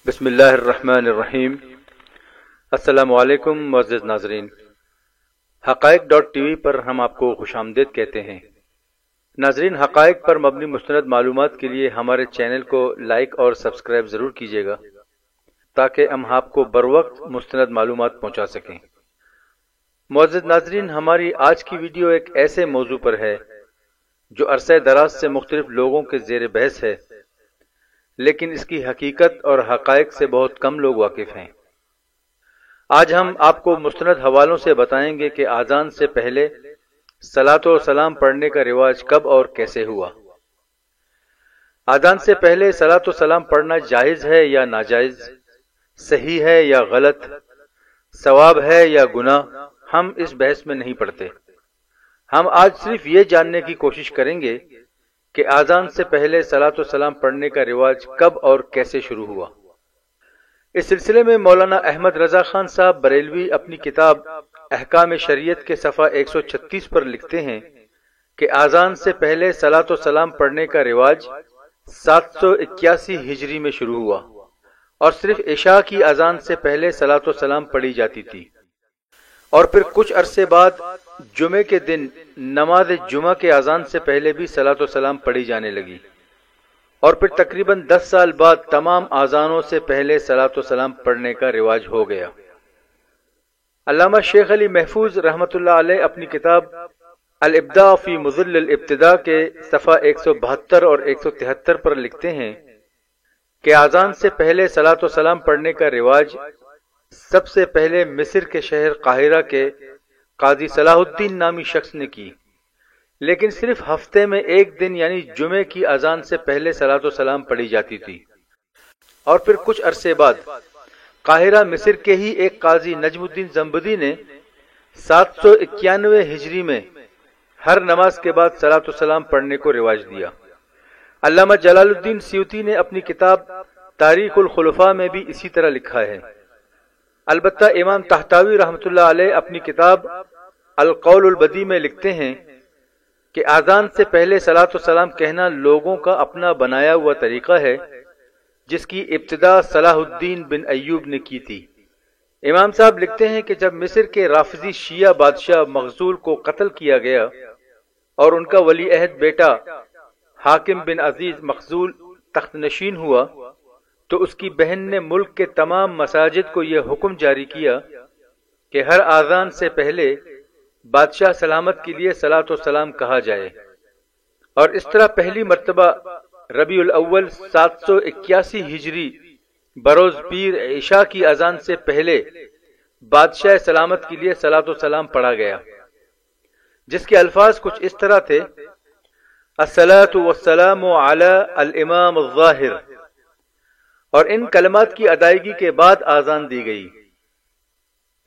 بسم اللہ الرحمن الرحیم۔ السلام علیکم معزز ناظرین، حقائق ٹی وی پر ہم آپ کو خوش آمدید کہتے ہیں۔ ناظرین، حقائق پر مبنی مستند معلومات کے لیے ہمارے چینل کو لائک اور سبسکرائب ضرور کیجیے گا تاکہ ہم آپ کو بروقت مستند معلومات پہنچا سکیں۔ معزز ناظرین، ہماری آج کی ویڈیو ایک ایسے موضوع پر ہے جو عرصہ دراز سے مختلف لوگوں کے زیر بحث ہے، لیکن اس کی حقیقت اور حقائق سے بہت کم لوگ واقف ہیں۔ آج ہم آپ کو مستند حوالوں سے بتائیں گے کہ اذان سے پہلے صلاۃ و سلام پڑھنے کا رواج کب اور کیسے ہوا۔ اذان سے پہلے صلاۃ و سلام پڑھنا جائز ہے یا ناجائز، صحیح ہے یا غلط، ثواب ہے یا گناہ، ہم اس بحث میں نہیں پڑتے۔ ہم آج صرف یہ جاننے کی کوشش کریں گے کہ اذان سے پہلے صلاۃ و سلام پڑھنے کا رواج کب اور کیسے شروع ہوا۔ اس سلسلے میں مولانا احمد رضا خان صاحب بریلوی اپنی کتاب احکام شریعت کے صفحہ 136 پر لکھتے ہیں کہ اذان سے پہلے صلاۃ و سلام پڑھنے کا رواج 781 ہجری میں شروع ہوا اور صرف عشاء کی اذان سے پہلے صلاۃ و سلام پڑھی جاتی تھی، اور پھر کچھ عرصے بعد جمعے کے دن نماز جمعہ کے اذان سے پہلے بھی صلاۃ و سلام پڑھی جانے لگی، اور پھر تقریباً 10 سال بعد تمام اذانوں سے پہلے صلاۃ و سلام پڑھنے کا رواج ہو گیا۔ علامہ شیخ علی محفوظ رحمۃ اللہ علیہ اپنی کتاب الابداع فی مظل الابتداء کے صفحہ 172 اور 173 پر لکھتے ہیں کہ اذان سے پہلے صلاۃ و سلام پڑھنے کا رواج سب سے پہلے مصر کے شہر قاہرہ کے قاضی صلاح الدین نامی شخص نے کی، لیکن صرف ہفتے میں ایک دن یعنی جمعے کی اذان سے پہلے صلاۃ و سلام پڑھی جاتی تھی، اور پھر کچھ عرصے بعد قاہرہ مصر کے ہی ایک قاضی نجم الدین زنبدی نے 791 ہجری میں ہر نماز کے بعد صلاۃ و سلام پڑھنے کو رواج دیا۔ علامہ جلال الدین سیوطی نے اپنی کتاب تاریخ الخلفاء میں بھی اسی طرح لکھا ہے۔ البتہ امام طحطاوی رحمۃ اللہ علیہ اپنی کتاب القول البدی میں لکھتے ہیں کہ اذان سے پہلے صلاۃ و سلام کہنا لوگوں کا اپنا بنایا ہوا طریقہ ہے جس کی ابتدا صلاح الدین بن ایوب نے کی تھی۔ امام صاحب لکھتے ہیں کہ جب مصر کے رافضی شیعہ بادشاہ مخزول کو قتل کیا گیا اور ان کا ولی عہد بیٹا حاکم بن عزیز مخزول تخت نشین ہوا تو اس کی بہن نے ملک کے تمام مساجد کو یہ حکم جاری کیا کہ ہر اذان سے پہلے بادشاہ سلامت کے لیے صلاۃ و سلام کہا جائے، اور اس طرح پہلی مرتبہ ربیع الاول 781 ہجری بروز پیر عشاء کی اذان سے پہلے بادشاہ سلامت کے لیے صلاۃ و سلام پڑھا گیا، جس کے الفاظ کچھ اس طرح تھے: الصلاۃ والسلام علی الامام الظاہر، اور ان کلمات کی ادائیگی کے بعد اذان دی گئی۔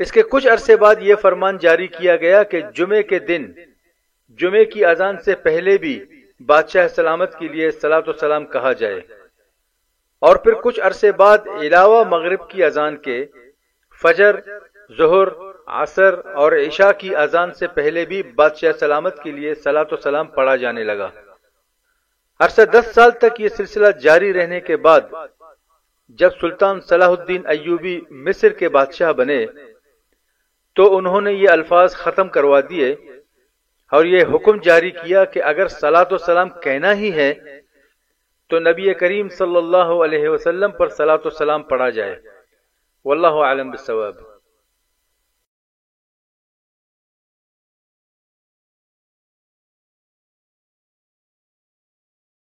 اس کے کچھ عرصے بعد یہ فرمان جاری کیا گیا کہ جمعے کے دن جمعے کی اذان سے پہلے بھی بادشاہ سلامت کے لیے صلاۃ و سلام کہا جائے، اور پھر کچھ عرصے بعد علاوہ مغرب کی اذان کے فجر، ظہر، عصر اور عشاء کی اذان سے پہلے بھی بادشاہ سلامت کے لیے صلاۃ و سلام پڑھا جانے لگا۔ عرصہ 10 سال تک یہ سلسلہ جاری رہنے کے بعد جب سلطان صلاح الدین ایوبی مصر کے بادشاہ بنے تو انہوں نے یہ الفاظ ختم کروا دیے اور یہ حکم جاری کیا کہ اگر صلاۃ و سلام کہنا ہی ہے تو نبی کریم صلی اللہ علیہ وسلم پر صلاۃ و سلام پڑھا جائے۔ واللہ اعلم بالصواب۔